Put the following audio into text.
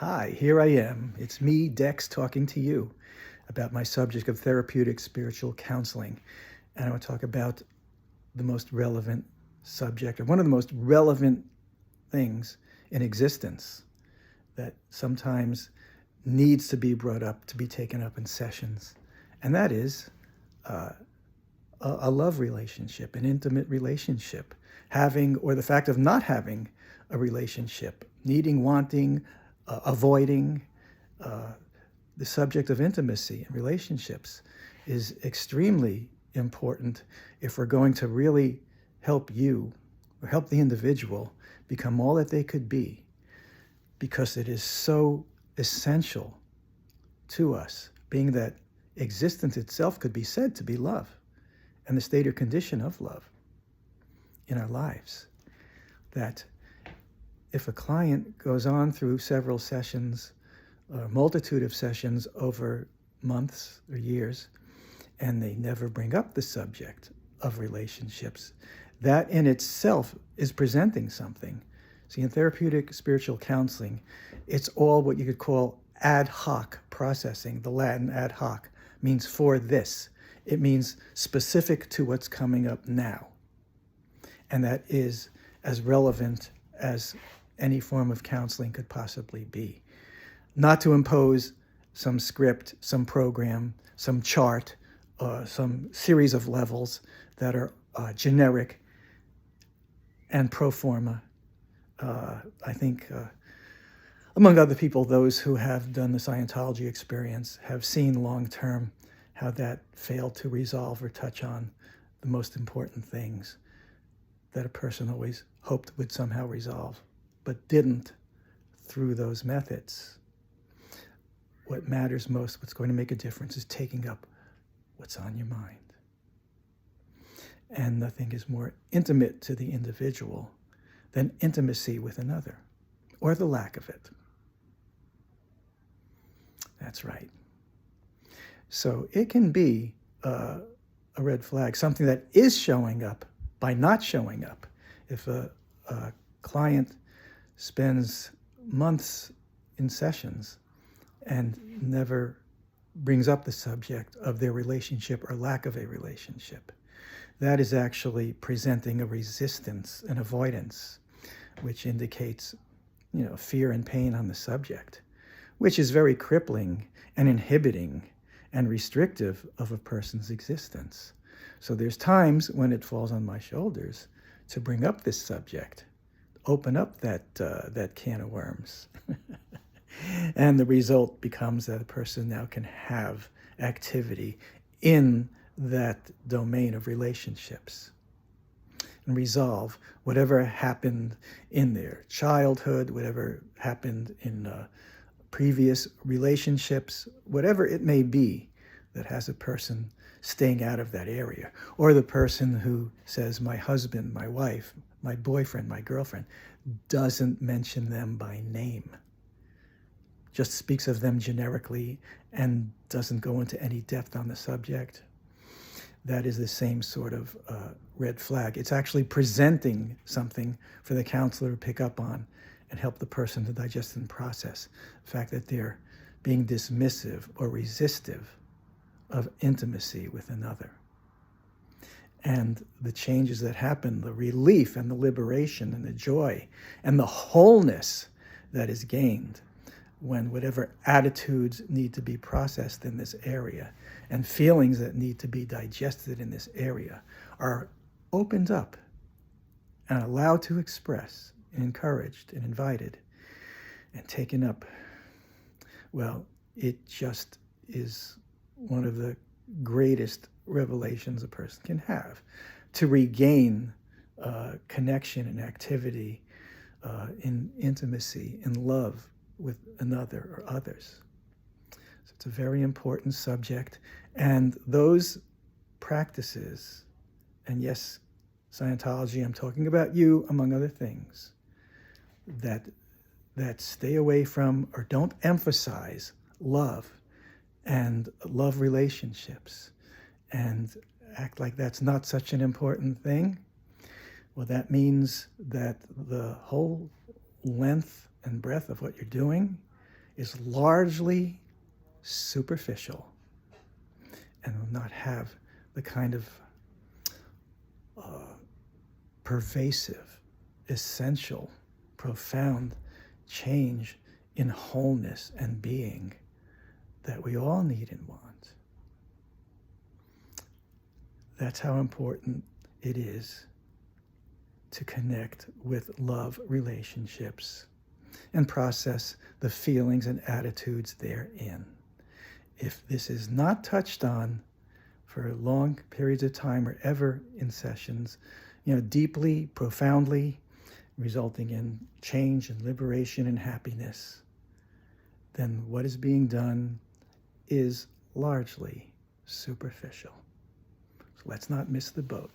Hi, here I am. It's me, Dex, talking to you about my subject of therapeutic spiritual counseling. And I want to talk about the most relevant subject, or one of the most relevant things in existence that sometimes needs to be brought up, to be taken up in sessions. And that is a love relationship, an intimate relationship, having, or the fact of not having a relationship, needing, wanting, avoiding. The subject of intimacy and relationships is extremely important if we're going to really help you or help the individual become all that they could be, because it is so essential to us, being that existence itself could be said to be love and the state or condition of love in our lives. That if a client goes on through several sessions, a multitude of sessions over months or years, and they never bring up the subject of relationships, that in itself is presenting something. See, in therapeutic spiritual counseling, it's all what you could call ad hoc processing. The Latin ad hoc means for this. It means specific to what's coming up now. And that is as relevant as any form of counseling could possibly be. Not to impose some script, some program, some chart, some series of levels that are generic and pro forma. I think, among other people, those who have done the Scientology experience have seen long-term how that failed to resolve or touch on the most important things that a person always hoped would somehow resolve, but didn't through those methods. What matters most, what's going to make a difference, is taking up what's on your mind. And nothing is more intimate to the individual than intimacy with another, or the lack of it. That's right. So it can be a red flag, something that is showing up by not showing up. If a client spends months in sessions and never brings up the subject of their relationship or lack of a relationship, that is actually presenting a resistance, an avoidance, which indicates, fear and pain on the subject, which is very crippling and inhibiting and restrictive of a person's existence. So there's times when it falls on my shoulders to bring up this subject, open up that can of worms. And the result becomes that a person now can have activity in that domain of relationships and resolve whatever happened in their childhood, whatever happened in previous relationships, whatever it may be that has a person staying out of that area. Or the person who says, my husband, my wife, my boyfriend, my girlfriend, doesn't mention them by name, just speaks of them generically and doesn't go into any depth on the subject. That is the same sort of red flag. It's actually presenting something for the counselor to pick up on and help the person to digest and process. The fact that they're being dismissive or resistive of intimacy with another. And the changes that happen, the relief and the liberation and the joy and the wholeness that is gained when whatever attitudes need to be processed in this area and feelings that need to be digested in this area are opened up and allowed to express, and encouraged and invited and taken up, well, it just is one of the greatest revelations a person can have, to regain connection and activity in intimacy, in love with another or others. So it's a very important subject. And those practices, and yes, Scientology, I'm talking about you, among other things, that stay away from or don't emphasize love and love relationships and act like that's not such an important thing, well, that means that the whole length and breadth of what you're doing is largely superficial and will not have the kind of pervasive, essential, profound change in wholeness and being that we all need and want. That's how important it is to connect with love relationships and process the feelings and attitudes therein. If this is not touched on for long periods of time or ever in sessions, deeply, profoundly, resulting in change and liberation and happiness, then what is being done is largely superficial. So let's not miss the boat.